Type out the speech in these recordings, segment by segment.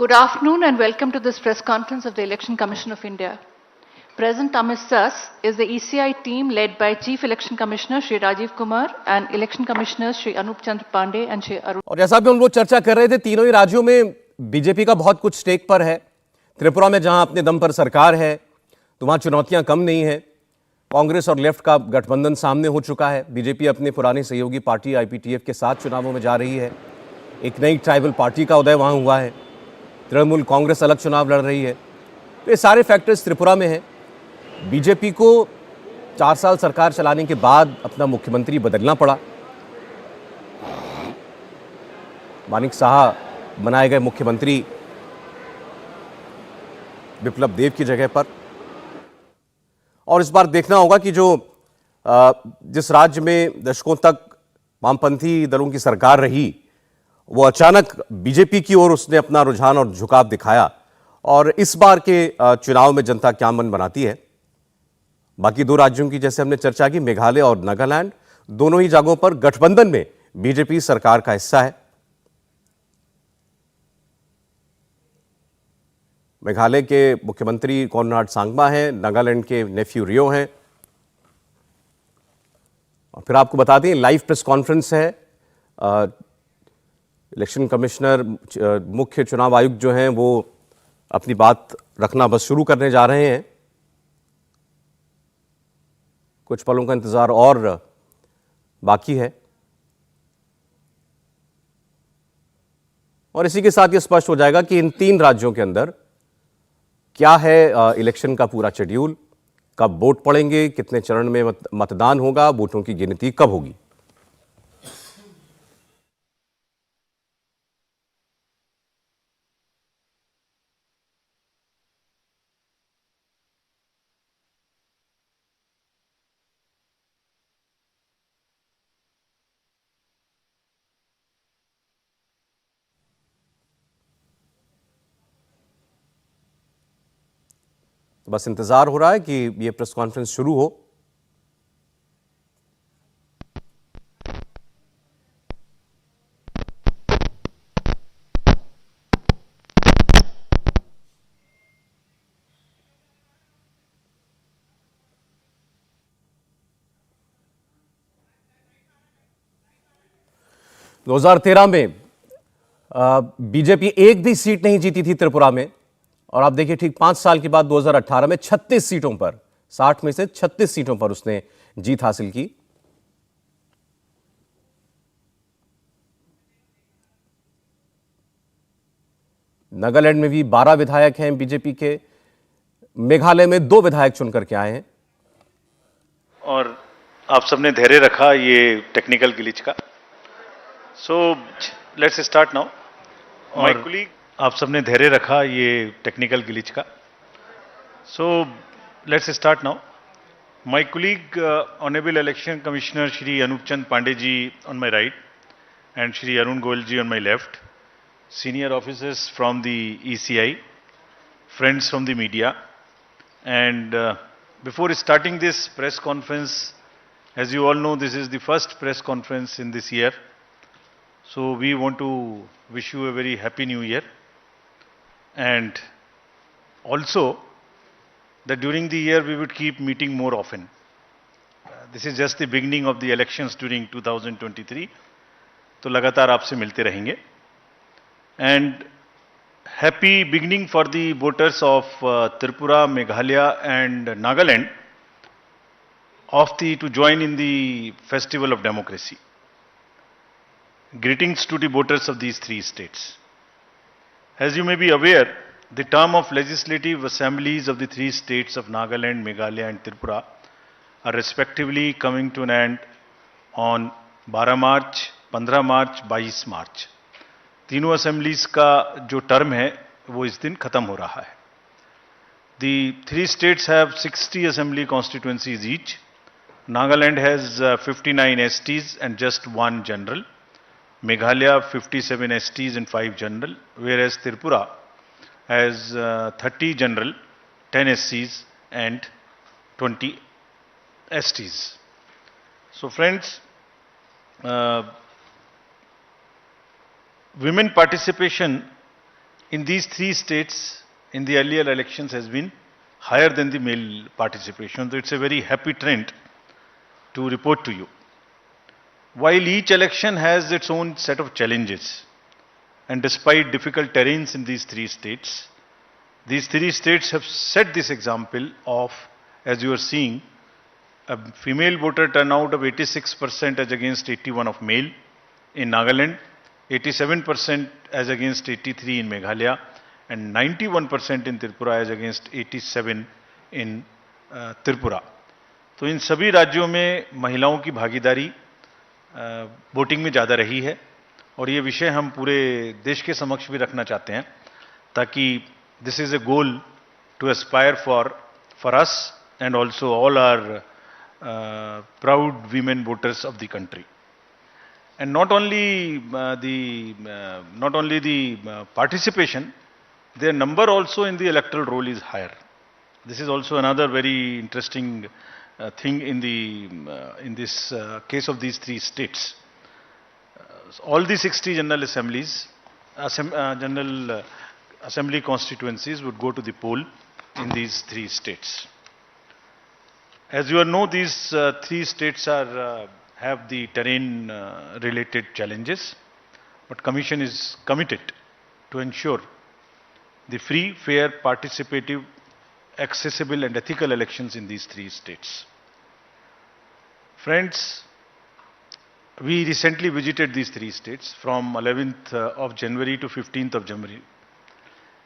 Good afternoon and welcome to this press conference of the Election Commission of India. Present amidst us is the ECI team led by Chief Election Commissioner Shri Rajiv Kumar and Election Commissioners Shri Anup Chandra Pandey and Shri Arun. और जैसा भी हम लोग चर्चा कर रहे थे, तीनों ही राज्यों में बीजेपी का बहुत कुछ स्टेक पर है। त्रिपुरा में जहां अपने दम पर सरकार है तो वहां चुनौतियां कम नहीं है। कांग्रेस और लेफ्ट का गठबंधन सामने हो चुका है। बीजेपी अपने पुरानी सहयोगी पार्टी आईपीटीएफ के साथ चुनावों में जा रही है। एक नई ट्राइबल पार्टी का उदय वहां हुआ है। तृणमूल कांग्रेस अलग चुनाव लड़ रही है। तो ये सारे फैक्टर्स त्रिपुरा में हैं। बीजेपी को 4 साल सरकार चलाने के बाद अपना मुख्यमंत्री बदलना पड़ा। मानिक साहा बनाए गए मुख्यमंत्री विप्लव देव की जगह पर। और इस बार देखना होगा कि जिस राज्य में दशकों तक वामपंथी दलों की सरकार रही, वो अचानक बीजेपी की ओर उसने अपना रुझान और झुकाव दिखाया। और इस बार के चुनाव में जनता क्या मन बनाती है। बाकी दो राज्यों की जैसे हमने चर्चा की, मेघालय और नागालैंड, दोनों ही जगहों पर गठबंधन में बीजेपी सरकार का हिस्सा है। मेघालय के मुख्यमंत्री कोनराड सांगमा हैं, नागालैंड के नेफ्यू रियो हैं। और फिर आपको बता दें, लाइव प्रेस कॉन्फ्रेंस है। इलेक्शन कमिश्नर, मुख्य चुनाव आयुक्त जो हैं, वो अपनी बात रखना बस शुरू करने जा रहे हैं। कुछ पलों का इंतजार और बाकी है। और इसी के साथ ये स्पष्ट हो जाएगा कि इन 3 राज्यों के अंदर क्या है इलेक्शन का पूरा शेड्यूल, कब वोट पड़ेंगे, कितने चरण में मतदान होगा, वोटों की गिनती कब होगी। तो बस इंतजार हो रहा है कि ये प्रेस कॉन्फ्रेंस शुरू हो। दो 2013 में बीजेपी एक भी सीट नहीं जीती थी त्रिपुरा में। और आप देखिए, ठीक 5 साल के बाद 2018 में 36 सीटों पर, 60 में से 36 सीटों पर उसने जीत हासिल की। नागालैंड में भी 12 विधायक हैं बीजेपी के। मेघालय में 2 विधायक चुनकर के आए हैं। और आप सबने धैर्य रखा ये टेक्निकल ग्लिच का। So let's start now. My colleague, आप सबने धैर्य रखा ये टेक्निकल ग्लिच का। So let's start now. My colleague honourable election commissioner Shri Anup Chand Pandey ji on my right and Shri Arun Goel ji on my left, senior officers from the ECI, friends from the media, and before starting this press conference, as you all know, this is the first press conference in this year, so we want to wish you a very happy new year, and also that during the year we would keep meeting more often. This is just the beginning of the elections during 2023, तो लगातार आपसे मिलते रहेंगे। And happy beginning for the voters of Tripura, Meghalaya and Nagaland to join in the festival of democracy. Greetings to the voters of these 3 states. As you may be aware, the term of legislative assemblies of the 3 states of Nagaland, Meghalaya and Tripura are respectively coming to an end on 12 March, 15 March, 22 March. तीनों assemblies का जो term है वो इस दिन खत्म हो रहा है। The 3 states have 60 assembly constituencies each. Nagaland has 59 STs and just 1 general. Meghalaya 57 STs and 5 general, whereas Tripura has 30 general, 10 SCs and 20 STs. So friends, women participation in these three states in the earlier elections has been higher than the male participation. So it's a very happy trend to report to you. While each election has its own set of challenges, and despite difficult terrains in these three states have set this example of, as you are seeing, a female voter turnout of 86% as against 81% of male in Nagaland, 87% as against 83% in Meghalaya, and 91% in Tripura as against 87% in Tripura. तो इन सभी राज्यों में महिलाओं की भागीदारी voting में ज़्यादा रही है और ये विषय हम पूरे देश के समक्ष भी रखना चाहते हैं ताकि this is a goal to aspire for us and also all are proud women voters of the country. And not only the participation, their number also in the electoral roll is higher. This is also another very interesting thing in this case of these three states. All the 60 general assemblies, general assembly constituencies would go to the poll in these three states. As you all know, these three states have the terrain related challenges, but Commission is committed to ensure the free, fair, participative, accessible and ethical elections in these three states. Friends, we recently visited these three states from 11th of January to 15th of January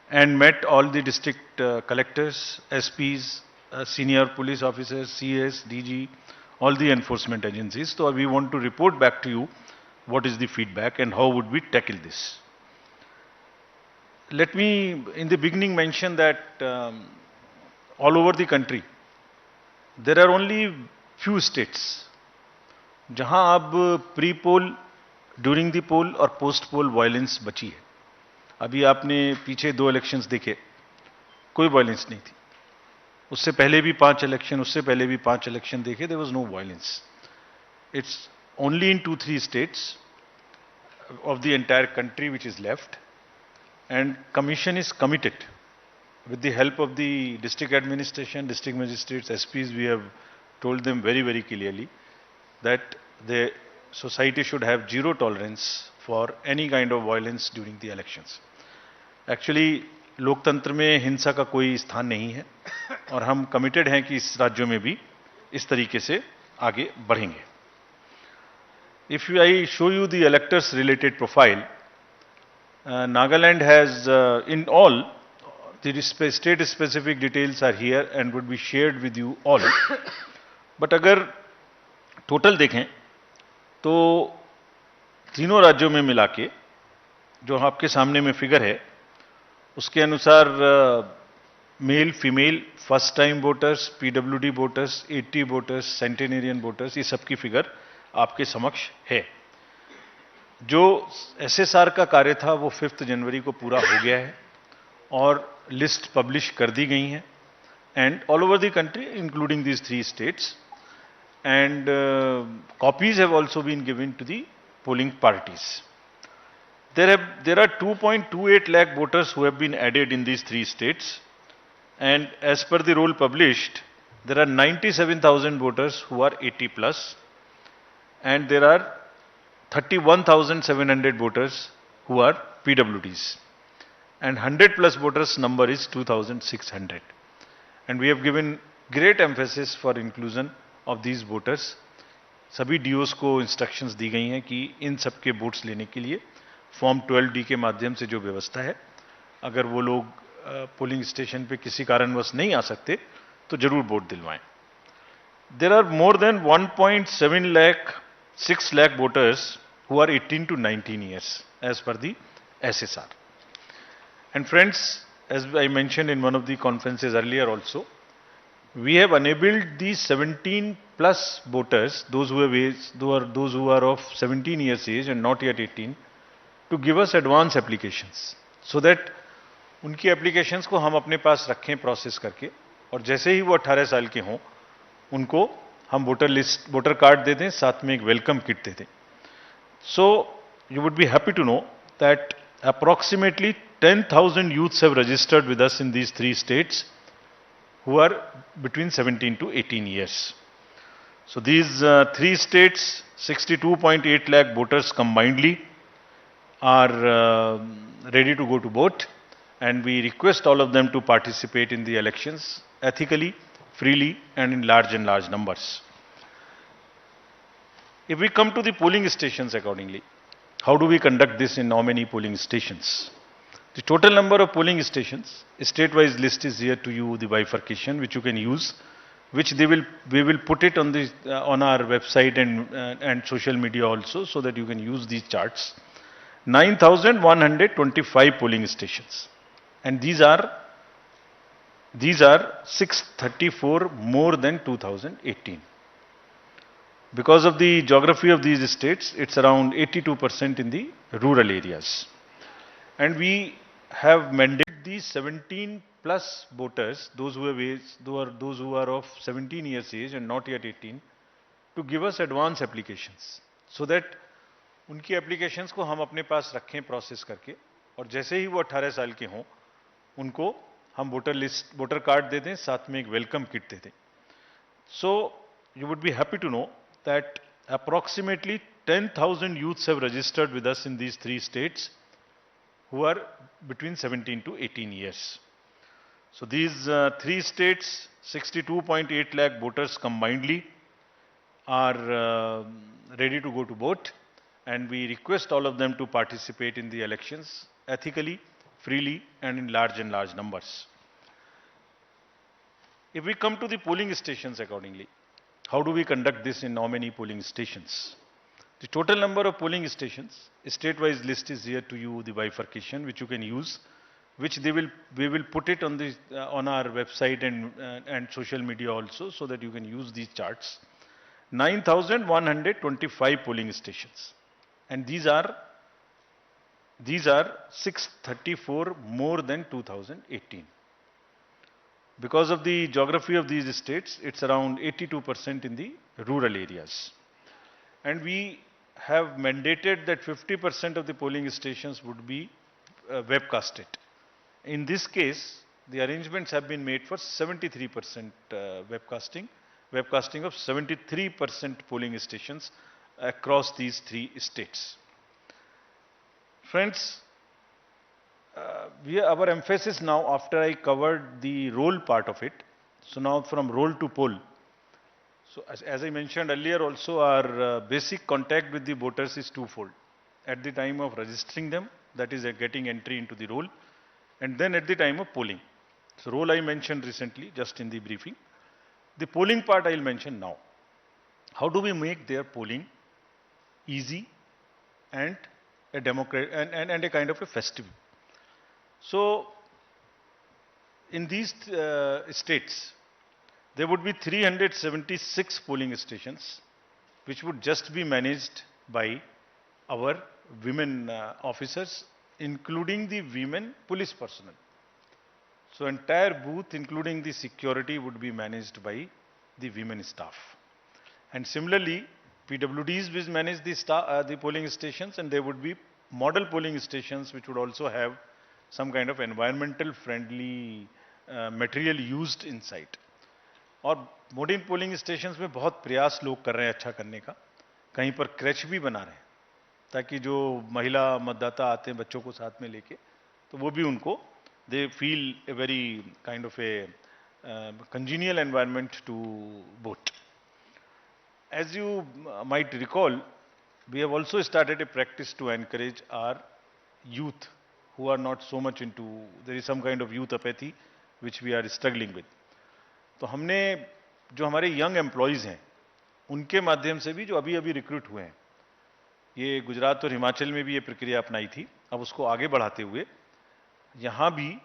and met all the district collectors, SPs, senior police officers, CS, DG, all the enforcement agencies. So we want to report back to you what is the feedback and how would we tackle this. Let me in the beginning mention that all over the country there are only few states जहां अब pre poll, during the पोल और post पोल violence बची है. अभी आपने पीछे 2 elections देखे, कोई वायलेंस नहीं थी. उससे पहले भी 5 इलेक्शन, उससे पहले भी 5 इलेक्शन देखे, there was no violence. It's only in 2-3 states of the entire country which is left, and commission is committed with the help of the district administration, district magistrates, SPs. We have told them very, very clearly that the society should have zero tolerance for any kind of violence during the elections. Actually, लोकतंत्र में हिंसा का कोई स्थान नहीं है और हम कमिटेड हैं कि इस राज्यों में भी इस तरीके से आगे बढ़ेंगे. If I show you the electors related profile, Nagaland has in all the state specific details are here and would be shared with you all. But अगर टोटल देखें तो तीनों राज्यों में मिला के जो आपके सामने में फिगर है उसके अनुसार male, female, first time voters, PWD voters, 80 voters, centenarian voters, ये सबकी फिगर आपके समक्ष है. जो एसएसआर का कार्य था वो 5 जनवरी को पूरा हो गया है और लिस्ट पब्लिश कर दी गई हैं and all over the country including these 3 states, and copies have also been given to the polling parties. There are 2.28 lakh voters who have been added in these 3 states, and as per the roll published, there are 97,000 voters who are 80 plus, and there are 31,700 voters who are PWDs, and 100 plus voters number is 2,600, and we have given great emphasis for inclusion of these voters. सभी DOs को instructions दी गई हैं कि इन सबके votes लेने के लिए form 12D के माध्यम से जो व्यवस्था है, अगर वो लोग पोलिंग स्टेशन पे किसी कारणवश नहीं आ सकते तो जरूर वोट दिलवाएं. There are more than 1.7 lakh 6 lakh voters who are 18 to 19 years as per the SSR. And friends, as I mentioned in one of the conferences earlier also, we have enabled the 17 plus voters, those who are of 17 years age and not yet 18, to give us advance applications, so that उनकी applications को हम अपने पास रखें process करके, और जैसे ही वो 18 साल के हों उनको हम वोटर कार्ड देते हैं, साथ में एक वेलकम किट देते हैं. So you would be happy to know that approximately 10,000 youths have registered with us in these three states who are between 17 to 18 years. So these three states, 62.8 lakh voters combinedly are ready to go to vote, and we request all of them to participate in the elections ethically, freely, and in large numbers. If we come to the polling stations accordingly, how do we conduct this in how many polling stations? The total number of polling stations, state-wise list is here to you, the bifurcation which you can use, which we will put it on the on our website and social media also, so that you can use these charts. 9,125 polling stations, and these are 634 more than 2018. Because of the geography of these states, it's around 82% in the rural areas. And we have mandated these 17 plus voters, those who are of 17 years age and not yet 18, to give us advance applications, so that उनकी applications को हम अपने पास रखें process करके, और जैसे ही वो 18 साल के हों उनको हम वोटर कार्ड दे दें, साथ में एक वेलकम किट दे दें. So you would be happy to know that approximately 10,000 youths have registered with us in these three states who are between 17 to 18 years. So these three states, 62.8 lakh voters combinedly are ready to go to vote, and we request all of them to participate in the elections ethically, freely, and in large numbers. If we come to the polling stations accordingly, how do we conduct this in how many polling stations? The total number of polling stations, state-wise list is here to you, the bifurcation which you can use, which we will put it on the on our website and social media also, so that you can use these charts. 9,125 polling stations, and these are 634 more than 2018. Because of the geography of these states, it's around 82% in the rural areas. And we have mandated that 50% of the polling stations would be webcasted. In this case, the arrangements have been made for 73% webcasting of 73% polling stations across these three states. Friends, our emphasis now, after I covered the role part of it, so now from role to poll. So as I mentioned earlier also, our basic contact with the voters is twofold. At the time of registering them, that is getting entry into the roll, and then at the time of polling. So role I mentioned recently, just in the briefing. The polling part I will mention now. How do we make their polling easy and a and a kind of a festive? So in these states, there would be 376 polling stations, which would just be managed by our women officers, including the women police personnel. So entire booth, including the security, would be managed by the women staff. And similarly, PWDs will manage the polling stations, and there would be model polling stations which would also have some kind of environmental friendly material used inside. और modern polling stations में बहुत प्रयास लोग कर रहे हैं अच्छा करने का, कहीं पर क्रैच भी बना रहे हैं, ताकि जो महिला मतदाता आते हैं बच्चों को साथ में लेके, तो वो भी उनको they feel a very kind of a congenial environment to vote. As you might recall, we have also started a practice to encourage our youth who are not so much into, there is some kind of youth apathy which we are struggling with. तो हमने जो हमारे young employees हैं उनके माध्यम से भी जो अभी रिक्रूट हुए हैं, ये गुजरात और हिमाचल में भी ये प्रक्रिया अपनाई थी, अब उसको आगे बढ़ाते हुए यहाँ भी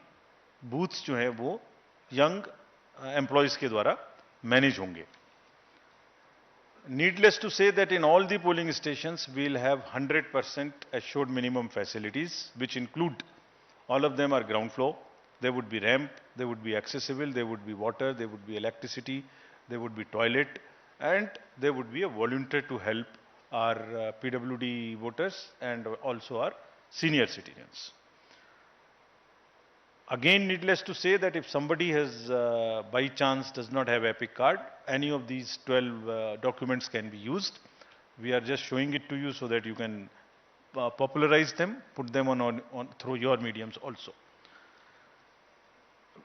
बूथ्स जो हैं वो यंग एम्प्लॉइज के द्वारा मैनेज होंगे. Needless to say that in all the polling stations we will have 100% assured minimum facilities, which include, all of them are ground floor. There would be ramp, there would be accessible, there would be water, there would be electricity, there would be toilet, and there would be a volunteer to help our PWD voters and also our senior citizens. Again, needless to say that if somebody has, by chance, does not have Epic card, any of these 12 documents can be used. We are just showing it to you so that you can popularize them, put them on through your mediums also.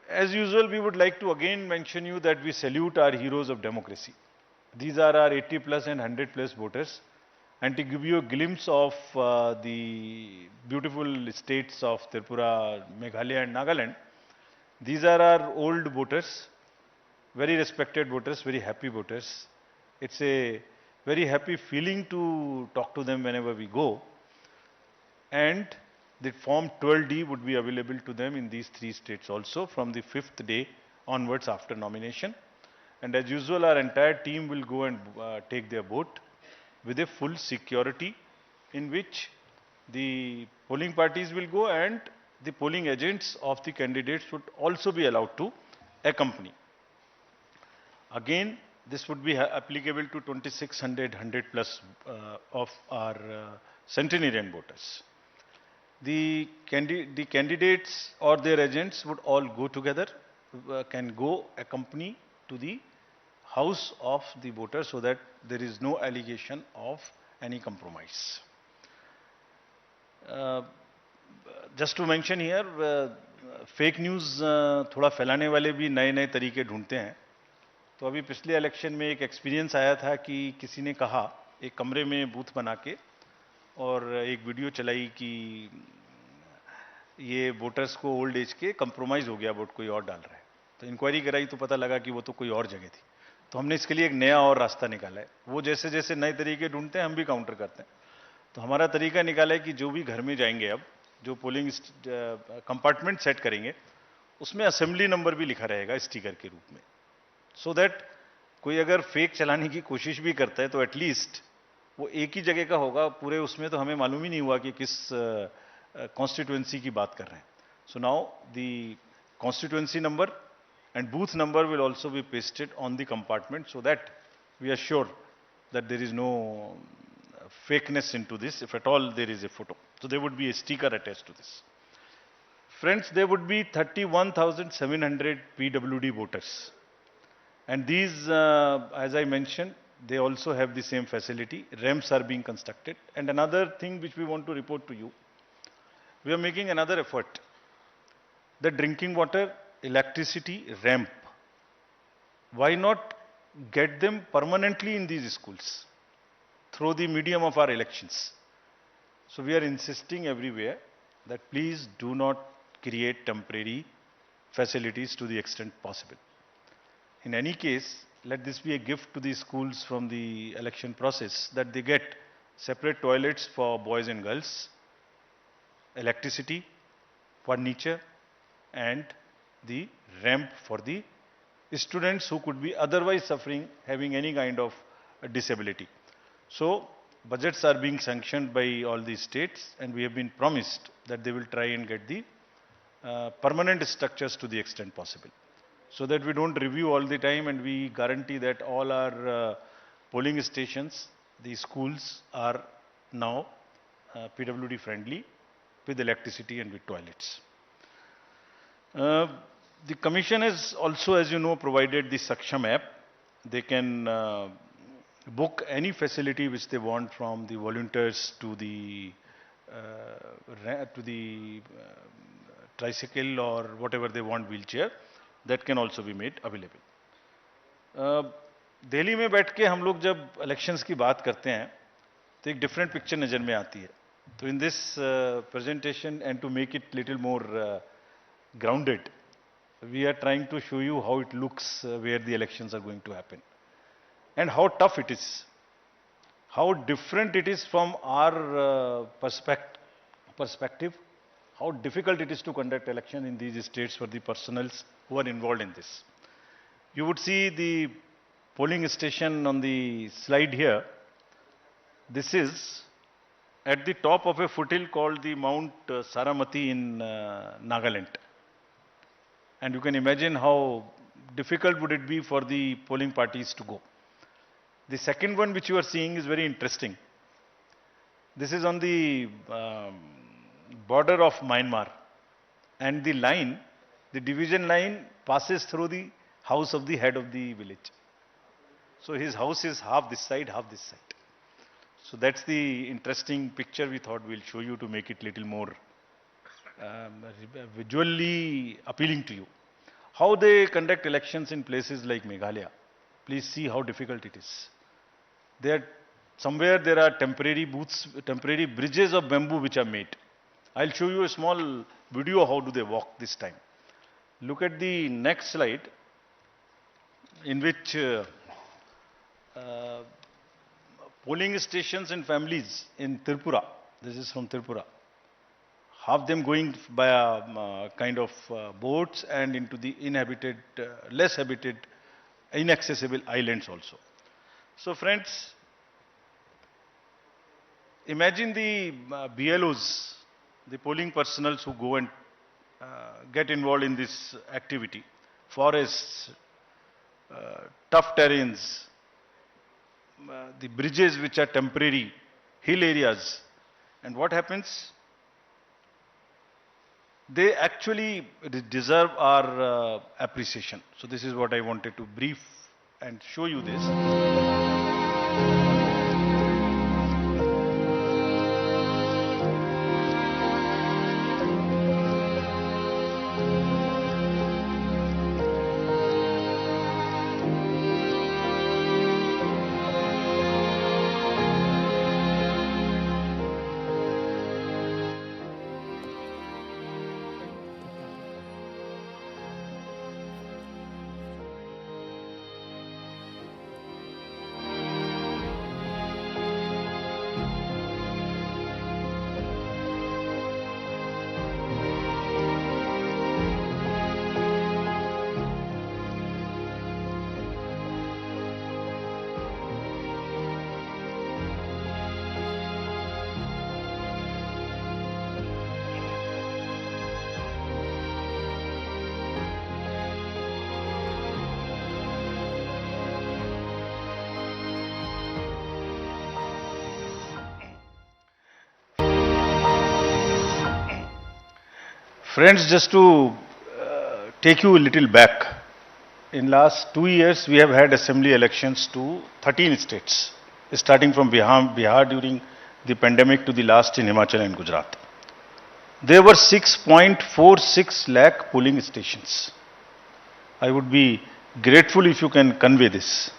As usual, we would like to again mention you that we salute our heroes of democracy. These are our 80 plus and 100 plus voters. And to give you a glimpse of the beautiful states of Tripura, Meghalaya and Nagaland, these are our old voters, very respected voters, very happy voters. It's a very happy feeling to talk to them whenever we go. And the form 12D would be available to them in these 3 states also from the 5th day onwards after nomination. And as usual, our entire team will go and take their vote with a full security, in which the polling parties will go and the polling agents of the candidates would also be allowed to accompany. Again, this would be applicable to 2600 100 plus of our centenarian voters. The candidates or their agents would all go together, can go accompany to the house of the voter so that there is no allegation of any compromise. Just to mention here, fake news थोड़ा फैलाने वाले भी नए नए तरीके ढूंढते हैं. तो अभी पिछले इलेक्शन में एक एक्सपीरियंस आया था कि किसी ने कहा एक कमरे में बूथ बना के और एक वीडियो चलाई कि ये वोटर्स को ओल्ड एज के कंप्रोमाइज हो गया, वोट कोई और डाल रहा है. तो इंक्वायरी कराई तो पता लगा कि वो तो कोई और जगह थी. तो हमने इसके लिए एक नया और रास्ता निकाला है. वो जैसे जैसे नए तरीके ढूंढते हैं हम भी काउंटर करते हैं. तो हमारा तरीका निकाला है कि जो भी घर में जाएंगे, अब जो पोलिंग कंपार्टमेंट सेट करेंगे उसमें असेंबली नंबर भी लिखा रहेगा स्टिकर के रूप में, सो दैट कोई अगर फेक चलाने की कोशिश भी करता है तो एटलीस्ट वो एक ही जगह का होगा. पूरे उसमें तो हमें मालूम ही नहीं हुआ कि किस कॉन्स्टिट्यूएंसी की बात कर रहे हैं. So now the constituency number and booth number will also be pasted on the compartment so that we are sure that there is no fakeness into this, if at all there is a photo. So there would be a sticker attached to this. Friends, there would be 31,700 PWD voters. And these, as I mentioned, they also have the same facility. Ramps are being constructed. And another thing which we want to report to you, we are making another effort. The drinking water, electricity, ramp, why not get them permanently in these schools through the medium of our elections? So we are insisting everywhere that please do not create temporary facilities to the extent possible. In any case, let this be a gift to the schools from the election process, that they get separate toilets for boys and girls, electricity, furniture, and the ramp for the students who could be otherwise suffering, having any kind of disability. So budgets are being sanctioned by all these states, and we have been promised that they will try and get the permanent structures to the extent possible, so that we don't review all the time, and we guarantee that all our polling stations, the schools are now PWD friendly with electricity and with toilets. The Commission has also, as you know, provided the Saksham app. They can book any facility which they want, from the volunteers to the tricycle or whatever they want, wheelchair, that can also be made available. Delhi में बैठ के हम लोग जब elections की बात करते हैं तो एक डिफरेंट पिक्चर नज़र में आती है. तो in this presentation and to make it little more grounded, we are trying to show you how it looks where the elections are going to happen, and how tough it is, how different it is from our perspective, how difficult it is to conduct election in these states for the personals who are involved in this. You would see the polling station on the slide here. This is at the top of a foothill called the Mount Saramati in Nagaland. And you can imagine how difficult would it be for the polling parties to go. The second one which you are seeing is very interesting. This is on the border of Myanmar, and the line, the division line passes through the house of the head of the village. So his house is half this side, half this side. So that's the interesting picture we thought we'll show you to make it little more visually appealing to you. How they conduct elections in places like Meghalaya. Please see how difficult it is. Somewhere there are temporary booths, temporary bridges of bamboo which are made. I'll show you a small video how do they walk this time. Look at the next slide, in which polling stations and families in Tripura. This is from Tripura. Half them going by a kind of boats and into the inhabited, less habited, inaccessible islands also. So friends, imagine the BLOs, the polling personals who go and get involved in this activity. Forests, tough terrains, the bridges which are temporary, hill areas. And what happens? They actually deserve our appreciation. So this is what I wanted to brief and show you this. Friends, just to take you a little back, in last 2 years we have had assembly elections to 13 states, starting from Bihar during the pandemic to the last in Himachal and Gujarat. There were 6.46 lakh polling stations. I would be grateful if you can convey this.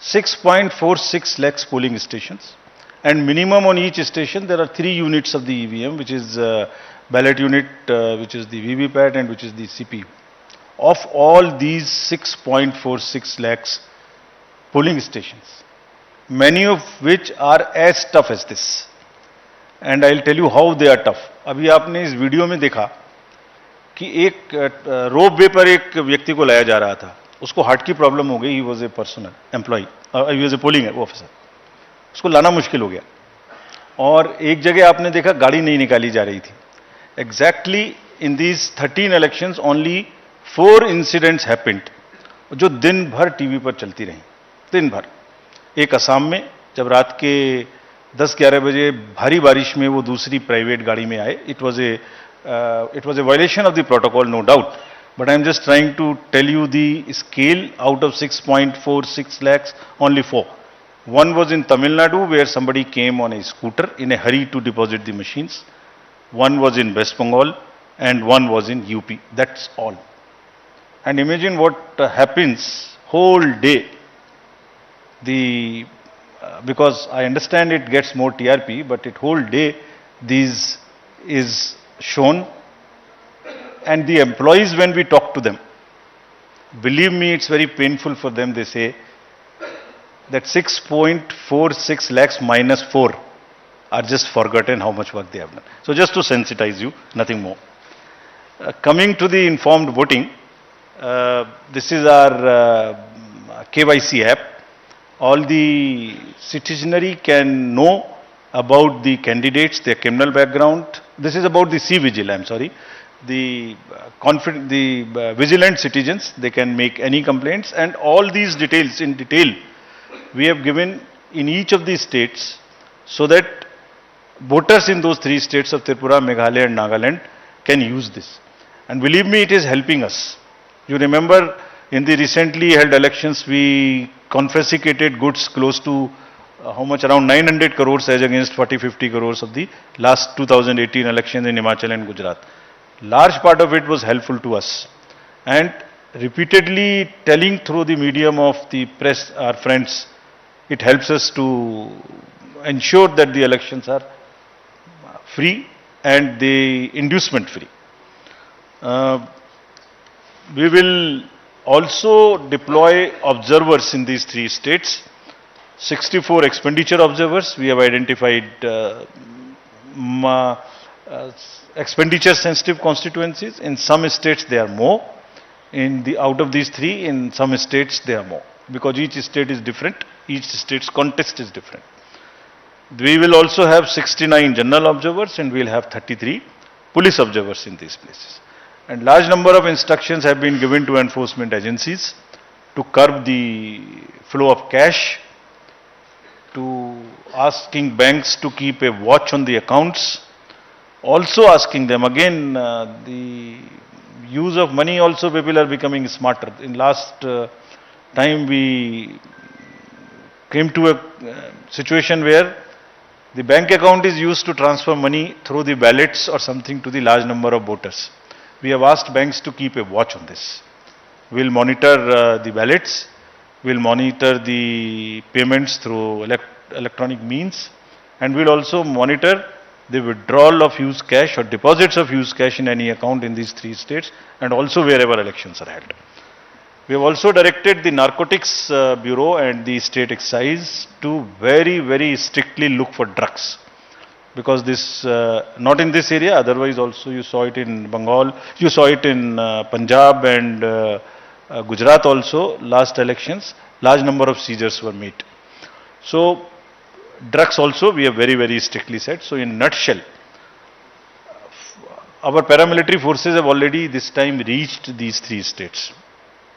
6.46 lakhs polling stations, and minimum on each station there are 3 units of the EVM, which is ballot unit, which is the VVPAT and which is the CPU. Of all these 6.46 lakhs polling stations, many of which are as tough as this. And I'll tell you how they are tough. अभी आपने इस video में देखा कि एक रोप वे पर एक व्यक्ति को लाया जा रहा था, उसको हार्ट की प्रॉब्लम हो गई, he was a personal employ, he was a polling officer, उसको लाना मुश्किल हो गया, और एक जगह आपने देखा गाड़ी नहीं निकाली जा रही थी. Exactly in these 13 elections only 4 incidents happened, जो दिन भर टीवी पर चलती रहीं, दिन भर. एक असम में जब रात के 10-11 बजे भारी बारिश में वो दूसरी प्राइवेट गाड़ी में आए. It was a violation of the protocol, no doubt, but I am just trying to tell you the scale. Out of 6.46 lakhs, only 4. One was in Tamil Nadu, where somebody came on a scooter in a hurry to deposit the machines. One was in West Bengal and one was in UP. That's all. And imagine what happens whole day. Because I understand it gets more TRP, but it whole day this is shown. And the employees, when we talk to them, believe me, it's very painful for them. They say that 6.46 lakhs minus 4 are just forgotten how much work they have done. So just to sensitize you, nothing more. Coming to the informed voting, this is our KYC app. All the citizenry can know about the candidates, their criminal background. This is about the C-Vigil, I'm sorry. The vigilant citizens, they can make any complaints, and all these details in detail we have given in each of these states, so that voters in those three states of Tripura, Meghalaya and Nagaland can use this. And believe me, it is helping us. You remember in the recently held elections, we confiscated goods close to how much, around 900 crores as against 40-50 crores of the last 2018 elections in Himachal and Gujarat. Large part of it was helpful to us. And repeatedly telling through the medium of the press, our friends, it helps us to ensure that the elections are free and the inducement free. We will also deploy observers in these three states. 64 expenditure observers. We have identified expenditure sensitive constituencies. In some states they are more. Out of these three, in some states they are more. Because each state is different. Each state's context is different. We will also have 69 general observers and we will have 33 police observers in these places. And large number of instructions have been given to enforcement agencies to curb the flow of cash, to asking banks to keep a watch on the accounts, also asking them, again, the use of money also people are becoming smarter. In last time we came to a situation where the bank account is used to transfer money through the ballots or something to the large number of voters. We have asked banks to keep a watch on this. We will monitor the ballots. We will monitor the payments through electronic means, and we will also monitor the withdrawal of used cash or deposits of used cash in any account in these three states, and also wherever elections are held. We have also directed the Narcotics Bureau and the State Excise to very, very strictly look for drugs. Because this, not in this area, otherwise also you saw it in Bengal, you saw it in Punjab and Gujarat also, last elections, large number of seizures were made. So, drugs also we have very, very strictly said. So, in nutshell, our paramilitary forces have already this time reached these three states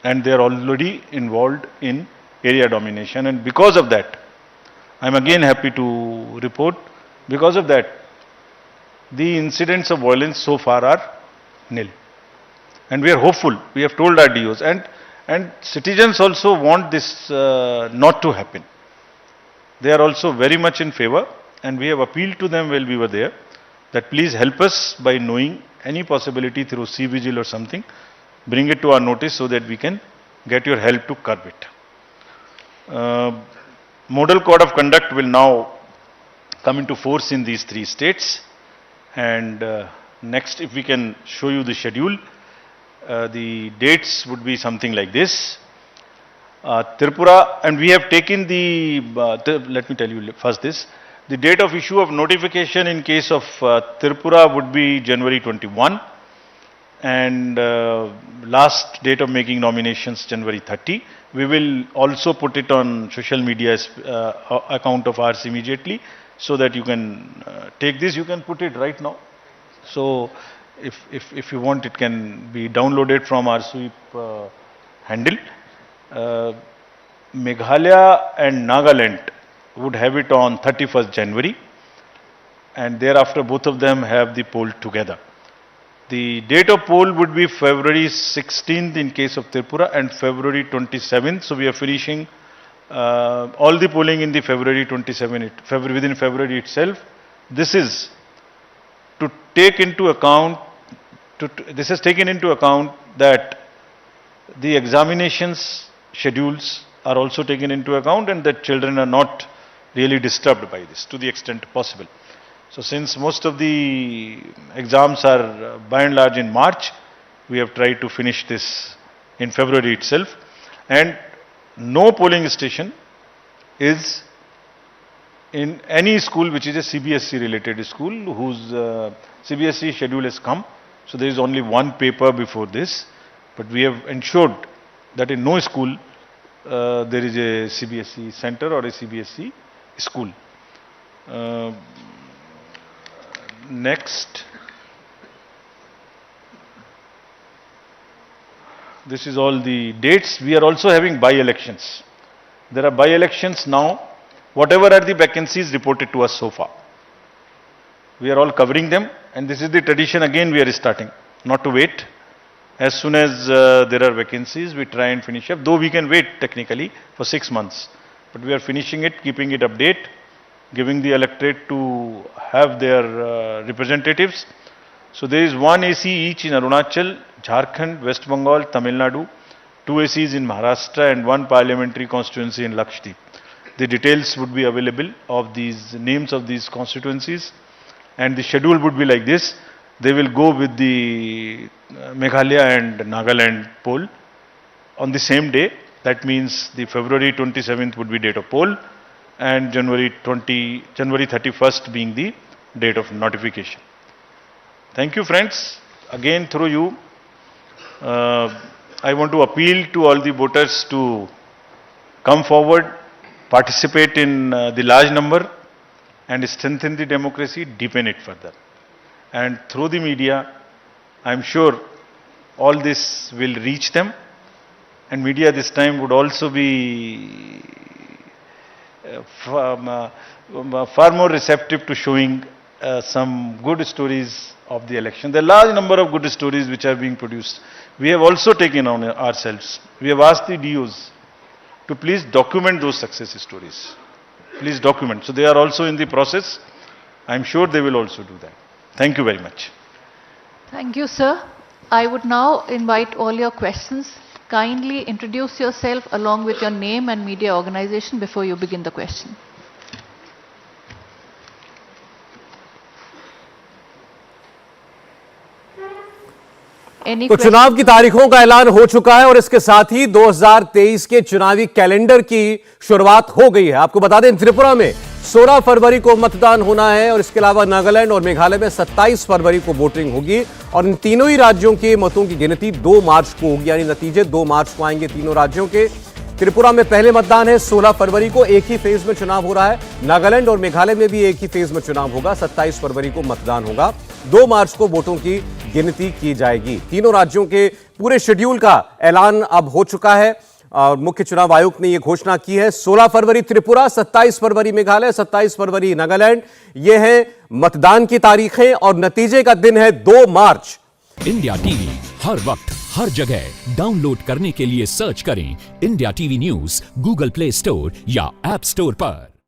and they are already involved in area domination, and because of that, I am again happy to report, because of that, the incidents of violence so far are nil. And we are hopeful. We have told our DOs, and citizens also want this not to happen. They are also very much in favor, and we have appealed to them while we were there that please help us by knowing any possibility through C-Vigil or something, bring it to our notice so that we can get your help to curb it. Model Code of Conduct will now come into force in these three states, and next, if we can show you the schedule, the dates would be something like this. Tripura, and we have taken let me tell you first this, the date of issue of notification in case of Tripura would be January 21, and last date of making nominations January 30. We will also put it on social media account of ours immediately, so that you can take this. You can put it right now. So if you want, it can be downloaded from our sweep handle. Meghalaya and Nagaland would have it on 31st January, and thereafter both of them have the poll together. The date of poll would be February 16th in case of Tripura and February 27th. So we are finishing all the polling in the February 27th, within February itself. This is to take into account, this is taken into account that the examinations schedules are also taken into account and that children are not really disturbed by this to the extent possible. So since most of the exams are by and large in March, we have tried to finish this in February itself, and no polling station is in any school which is a CBSE related school whose CBSE schedule has come. So there is only one paper before this, but we have ensured that in no school there is a CBSE center or a CBSE school. Next, this is all the dates. We are also having by-elections. There are by-elections now, whatever are the vacancies reported to us so far. We are all covering them, and this is the tradition again we are starting, not to wait. As soon as there are vacancies, we try and finish up, though we can wait technically for 6 months. But we are finishing it, keeping it update, giving the electorate to have their representatives. So there is 1 AC each in Arunachal, Jharkhand, West Bengal, Tamil Nadu, 2 ACs in Maharashtra and 1 parliamentary constituency in Lakshadweep. The details would be available of these names of these constituencies, and the schedule would be like this. They will go with the Meghalaya and Nagaland poll on the same day. That means the February 27th would be date of poll, and January 31st being the date of notification. Thank you, friends. Again, through you, I want to appeal to all the voters to come forward, participate in the large number, and strengthen the democracy, deepen it further. And through the media, I am sure all this will reach them. And media this time would also be far more receptive to showing some good stories of the election. There are a large number of good stories which are being produced. We have also taken on ourselves. We have asked the DOs to please document those success stories. Please document. So they are also in the process. I am sure they will also do that. Thank you very much. Thank you, sir. I would now invite all your questions. Kindly introduce yourself along with your name and media organization before you begin the question. तो चुनाव की तारीखों का ऐलान हो चुका है और इसके साथ ही 2023 के चुनावी कैलेंडर की शुरुआत हो गई है। आपको बता दें, त्रिपुरा में 16 फरवरी को मतदान होना है और इसके अलावा नागालैंड और मेघालय में 27 फरवरी को वोटिंग होगी और इन तीनों ही राज्यों के मतों की गिनती 2 मार्च को होगी, यानी नतीजे 2 मार्च को आएंगे तीनों राज्यों के। त्रिपुरा में पहले मतदान है 16 फरवरी को, एक ही फेज में चुनाव हो रहा है। नागालैंड और मेघालय में भी एक ही फेज में चुनाव होगा, 27 फरवरी को मतदान होगा। 2 मार्च को वोटों की गिनती की जाएगी। तीनों राज्यों के पूरे शेड्यूल का ऐलान अब हो चुका है और मुख्य चुनाव आयुक्त ने यह घोषणा की है। 16 फरवरी त्रिपुरा, 27 फरवरी मेघालय, 27 फरवरी नागालैंड। ये है मतदान की तारीखें और नतीजे का दिन है 2 मार्च। इंडिया टीवी हर वक्त हर जगह डाउनलोड करने के लिए सर्च करें India TV news Google play store या ऐप स्टोर पर।